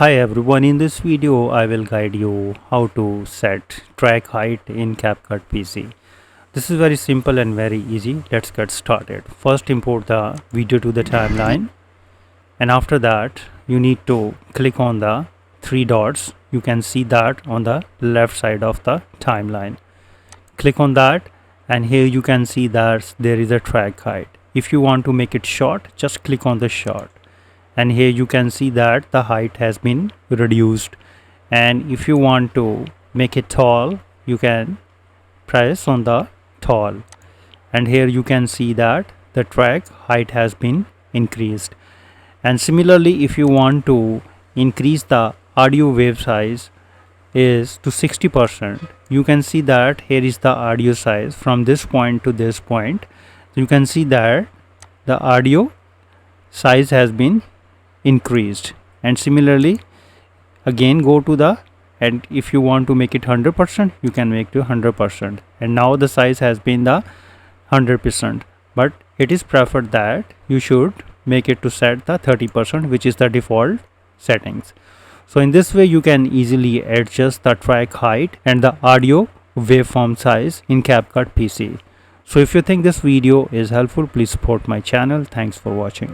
Hi everyone, in this video I will guide you how to set track height in CapCut PC. This is very simple and very easy. Let's get started. First import the video to the timeline, and after that you need to click on the three dots. You can see that on the left side of the timeline. Click on that and here you can see that there is a track height. If you want to make it short, just click on the short. And here you can see that the height has been reduced, and if you want to make it tall you can press on the tall, and here you can see that the track height has been increased. And similarly, if you want to increase the audio wave size is to 60%, you can see that here is the audio size from this point to this point. You can see that the audio size has been increased. And similarly again go to the, and if you want to make it 100%, you can make to 100%, and now the size has been the 100%, but it is preferred that you should make it to set the 30%, which is the default settings. So in this way you can easily adjust the track height and the audio waveform size in CapCut PC. So if you think this video is helpful, please support my channel. Thanks for watching.